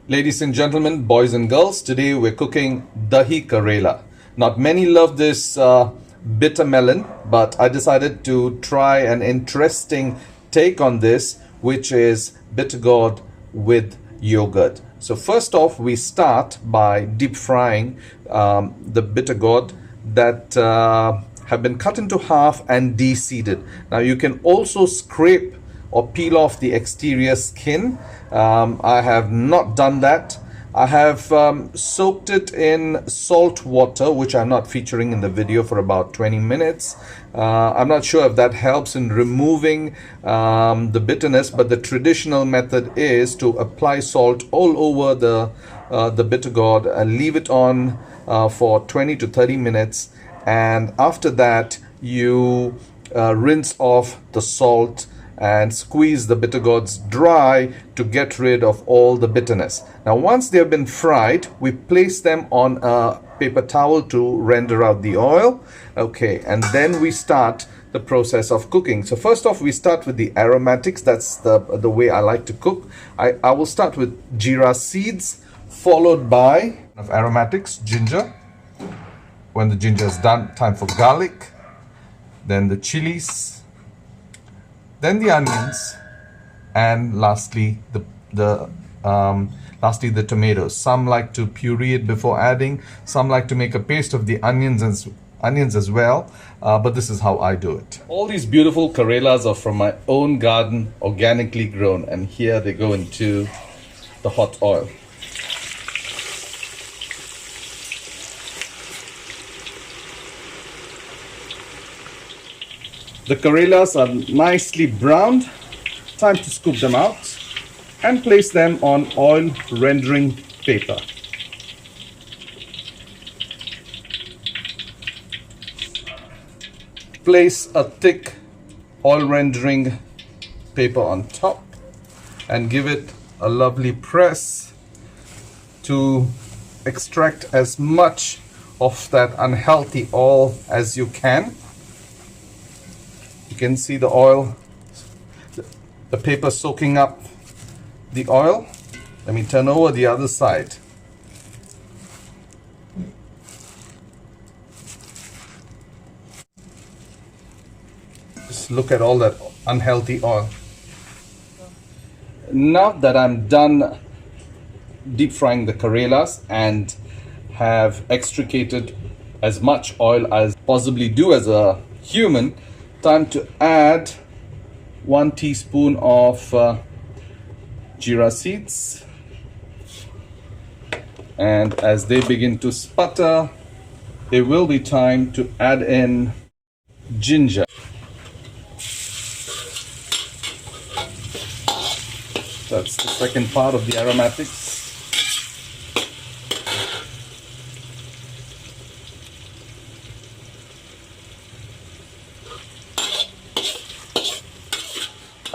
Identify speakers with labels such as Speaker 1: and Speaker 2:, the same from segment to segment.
Speaker 1: Ladies and gentlemen, boys and girls, today we're cooking Dahi Karela. Not many love this bitter melon, but I decided to try an interesting take on this, which is Bitteegourd with yogurt. So first off, we start by deep frying the Bitteegourd that have been cut into half and de-seeded. Now you can also scrape or peel off the exterior skin. I have not done that. I have soaked it in salt water, which I'm not featuring in the video, for about 20 minutes. I'm not sure if that helps in removing the bitterness, but the traditional method is to apply salt all over the Bitteegourd and leave it on for 20 to 30 minutes. And after that, you rinse off the salt and squeeze the Bitteegourds dry to get rid of all the bitterness. Now once they have been fried, we place them on a paper towel to render out the oil. Okay, and then we start the process of cooking. So first off, we start with the aromatics. That's the way I like to cook. I will start with jeera seeds, followed by aromatics, ginger. When the ginger is done, time for garlic, then the chilies, then the onions, and lastly the tomatoes. Some like to puree it before adding, some like to make a paste of the onions as well, but this is how I do it. All these beautiful Karelas are from my own garden, organically grown, and here they go into the hot oil. The Karelas are nicely browned. Time to scoop them out and place them on oil rendering paper. Place a thick oil rendering paper on top and give it a lovely press to extract as much of that unhealthy oil as you can. You can see the oil, the paper soaking up the oil. Let me turn over the other side. Just look at all that unhealthy oil. Now that I'm done deep frying the Karelas and have extricated as much oil as possibly do as a human, time to add 1 teaspoon of jeera seeds, and as they begin to sputter, it will be time to add in ginger. That's the second part of the aromatics.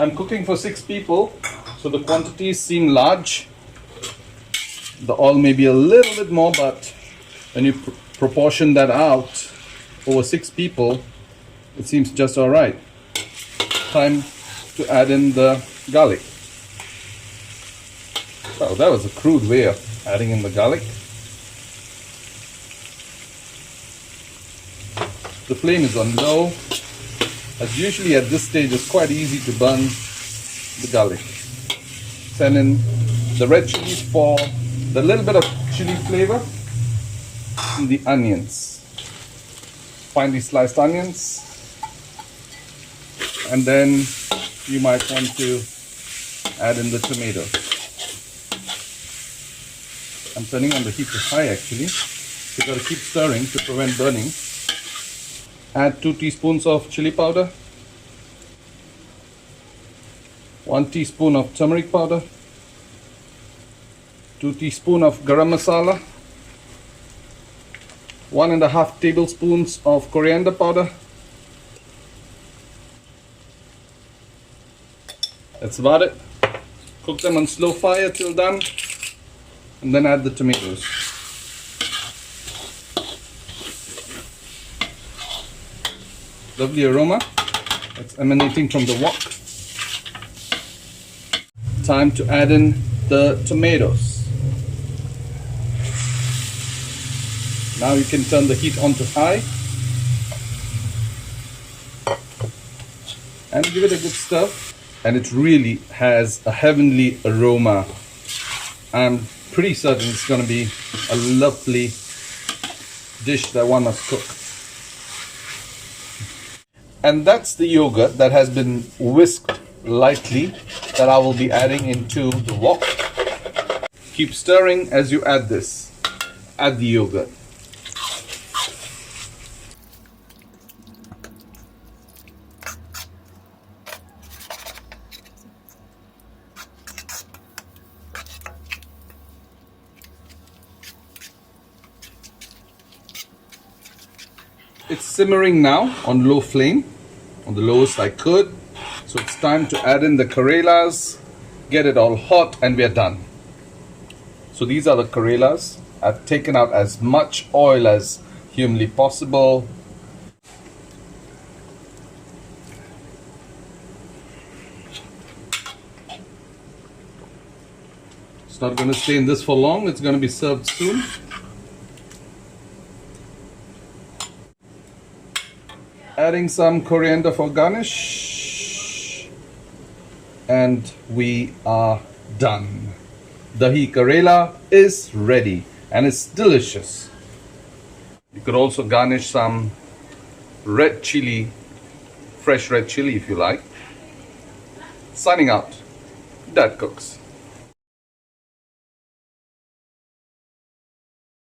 Speaker 1: I'm cooking for 6 people, so the quantities seem large. The oil may be a little bit more, but when you proportion that out over 6 people, it seems just all right. Time to add in the garlic. Well, that was a crude way of adding in the garlic. The flame is on low, as usually at this stage it's quite easy to burn the garlic. Send in the red chilies for the little bit of chili flavor, and the onions, finely sliced onions, and then you might want to add in the tomatoes. I'm turning on the heat to high actually. You've got to keep stirring to prevent burning. Add 2 teaspoons of chili powder, 1 teaspoon of turmeric powder, 2 teaspoons of garam masala, 1.5 tablespoons of coriander powder. That's about it. Cook them on slow fire till done, and then add the tomatoes. Lovely aroma that's emanating from the wok. Time to add in the tomatoes. Now you can turn the heat on to high and give it a good stir. And it really has a heavenly aroma. I'm pretty certain it's going to be a lovely dish that one must cook. And that's the yogurt that has been whisked lightly that I will be adding into the wok. Keep stirring as you add this. Add the yogurt. It's simmering now on low flame, on the lowest I could. So it's time to add in the Karelas, get it all hot, and we are done. So these are the Karelas. I've taken out as much oil as humanly possible. It's not going to stay in this for long, it's going to be served soon. Adding some coriander for garnish, and we are done. Dahi Karela is ready and it's delicious. You could also garnish some red chili, fresh red chili if you like. Signing out, Dad Cooks.